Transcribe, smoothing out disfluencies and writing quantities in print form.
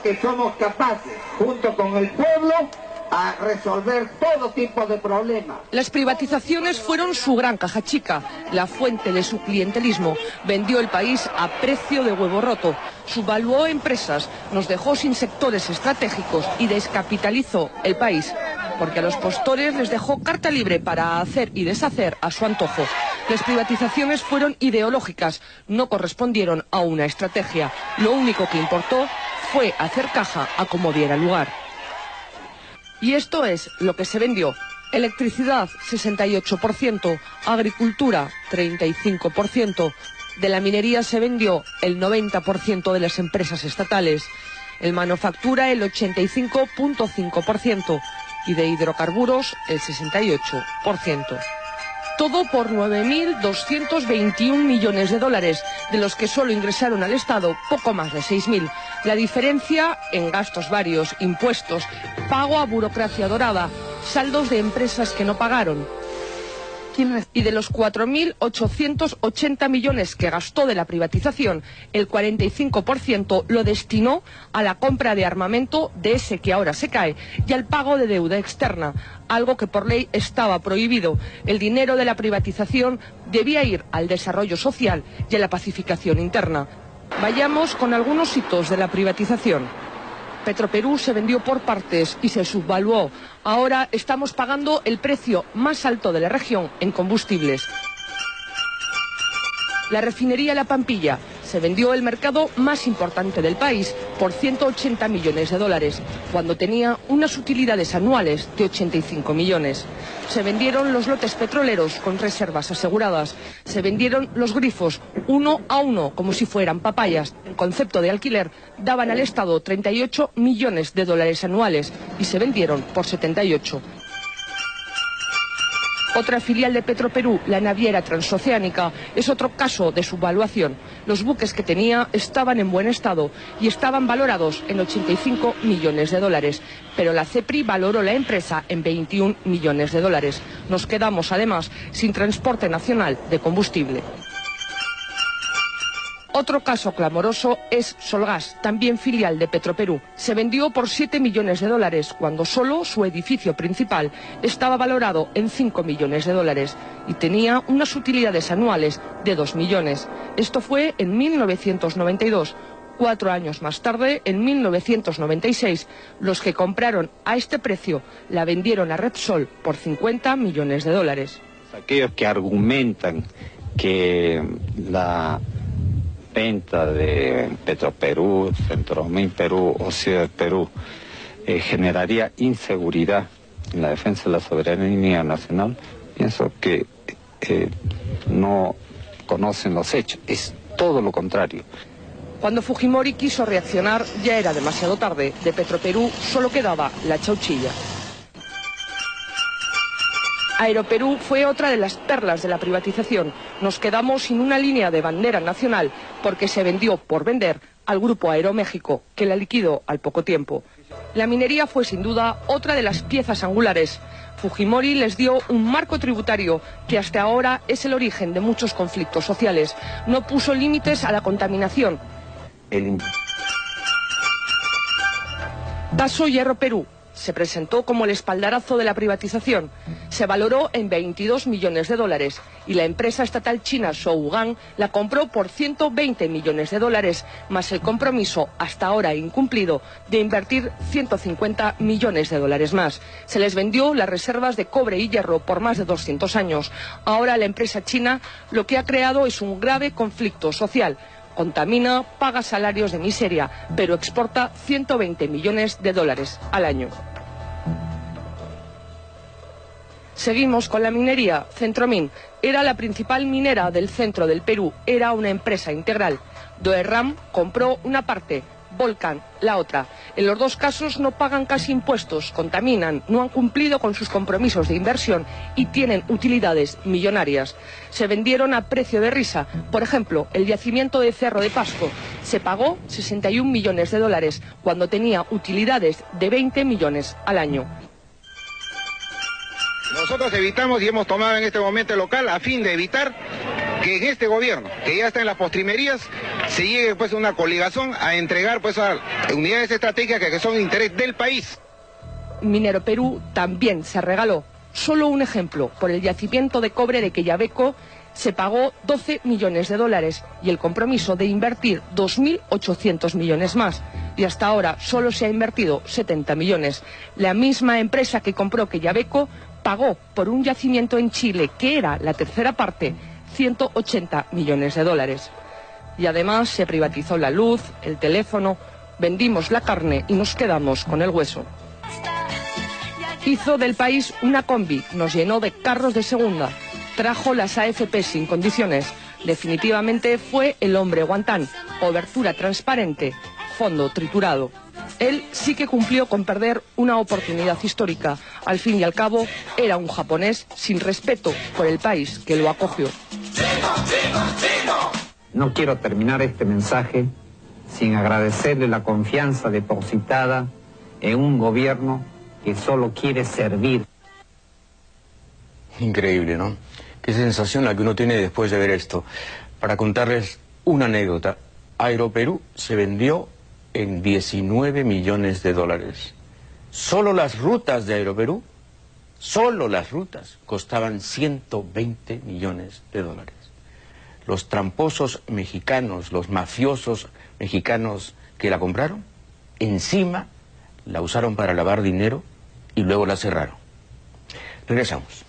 Que somos capaces, junto con el pueblo, a resolver todo tipo de problemas. Las privatizaciones fueron su gran caja chica, la fuente de su clientelismo. Vendió el país a precio de huevo roto, subvaluó empresas, nos dejó sin sectores estratégicos y descapitalizó el país, porque a los postores les dejó carta libre para hacer y deshacer a su antojo. Las privatizaciones fueron ideológicas, no correspondieron a una estrategia. Lo único que importó fue hacer caja a como diera lugar. Y esto es lo que se vendió. Electricidad, 68%, agricultura, 35%. De la minería se vendió el 90% de las empresas estatales. En manufactura, el 85,5%. Y de hidrocarburos, el 68%. Todo por 9.221 millones de dólares, de los que solo ingresaron al Estado poco más de 6.000. La diferencia en gastos varios, impuestos, pago a burocracia dorada, saldos de empresas que no pagaron. Y de los 4.880 millones que gastó de la privatización, el 45% lo destinó a la compra de armamento de ese que ahora se cae y al pago de deuda externa, algo que por ley estaba prohibido. El dinero de la privatización debía ir al desarrollo social y a la pacificación interna. Vayamos con algunos hitos de la privatización. Petroperú se vendió por partes y se subvaluó. Ahora estamos pagando el precio más alto de la región en combustibles. La refinería La Pampilla se vendió el mercado más importante del país por 180 millones de dólares, cuando tenía unas utilidades anuales de 85 millones. Se vendieron los lotes petroleros con reservas aseguradas. Se vendieron los grifos uno a uno, como si fueran papayas. En concepto de alquiler, daban al Estado 38 millones de dólares anuales y se vendieron por 78. Otra filial de Petroperú, la naviera transoceánica, es otro caso de subvaluación. Los buques que tenía estaban en buen estado y estaban valorados en 85 millones de dólares. Pero la CEPRI valoró la empresa en 21 millones de dólares. Nos quedamos, además, sin transporte nacional de combustible. Otro caso clamoroso es Solgas, también filial de Petroperú. Se vendió por 7 millones de dólares, cuando solo su edificio principal estaba valorado en 5 millones de dólares y tenía unas utilidades anuales de 2 millones. Esto fue en 1992. 4 años más tarde, en 1996, los que compraron a este precio la vendieron a Repsol por 50 millones de dólares. Aquellos que argumentan que la venta de Petroperú, Centromin Perú o Ciudad Perú generaría inseguridad en la defensa de la soberanía nacional, pienso que no conocen los hechos, es todo lo contrario. Cuando Fujimori quiso reaccionar ya era demasiado tarde. De Petroperú solo quedaba la chauchilla. Aeroperú fue otra de las perlas de la privatización. Nos quedamos sin una línea de bandera nacional porque se vendió por vender al grupo Aeroméxico, que la liquidó al poco tiempo. La minería fue sin duda otra de las piezas angulares. Fujimori les dio un marco tributario que hasta ahora es el origen de muchos conflictos sociales. No puso límites a la contaminación. Taso Hierro Perú se presentó como el espaldarazo de la privatización. Se valoró en 22 millones de dólares y la empresa estatal china Shougang la compró por 120 millones de dólares, más el compromiso, hasta ahora incumplido, de invertir 150 millones de dólares más. Se les vendió las reservas de cobre y hierro por más de 200 años. Ahora la empresa china lo que ha creado es un grave conflicto social. Contamina, paga salarios de miseria, pero exporta 120 millones de dólares al año. Seguimos con la minería. Centromin era la principal minera del centro del Perú, era una empresa integral. Doerram compró una parte, Volcan la otra. En los dos casos no pagan casi impuestos, contaminan, no han cumplido con sus compromisos de inversión y tienen utilidades millonarias. Se vendieron a precio de risa. Por ejemplo, el yacimiento de Cerro de Pasco se pagó 61 millones de dólares cuando tenía utilidades de 20 millones al año. Nosotros evitamos y hemos tomado en este momento el local a fin de evitar que en este gobierno, que ya está en las postrimerías, se llegue pues a una coligazón a entregar pues a unidades estratégicas que son de interés del país. Minero Perú también se regaló. Solo un ejemplo, por el yacimiento de cobre de Quellaveco se pagó 12 millones de dólares y el compromiso de invertir 2.800 millones más. Y hasta ahora solo se ha invertido 70 millones. La misma empresa que compró Quellaveco pagó por un yacimiento en Chile, que era la tercera parte, 180 millones de dólares. Y además se privatizó la luz, el teléfono, vendimos la carne y nos quedamos con el hueso. Hizo del país una combi, nos llenó de carros de segunda, trajo las AFP sin condiciones. Definitivamente fue el hombre guantán, cobertura transparente, fondo triturado. Él sí que cumplió con perder una oportunidad histórica. Al fin y al cabo, era un japonés sin respeto por el país que lo acogió. No quiero terminar este mensaje sin agradecerle la confianza depositada en un gobierno que solo quiere servir. Increíble, ¿no? Qué sensación la que uno tiene después de ver esto. Para contarles una anécdota, Aeroperú se vendió en 19 millones de dólares. Solo las rutas de Aeroperú, solo las rutas, costaban 120 millones de dólares. Los tramposos mexicanos, los mafiosos mexicanos que la compraron, encima la usaron para lavar dinero y luego la cerraron. Regresamos.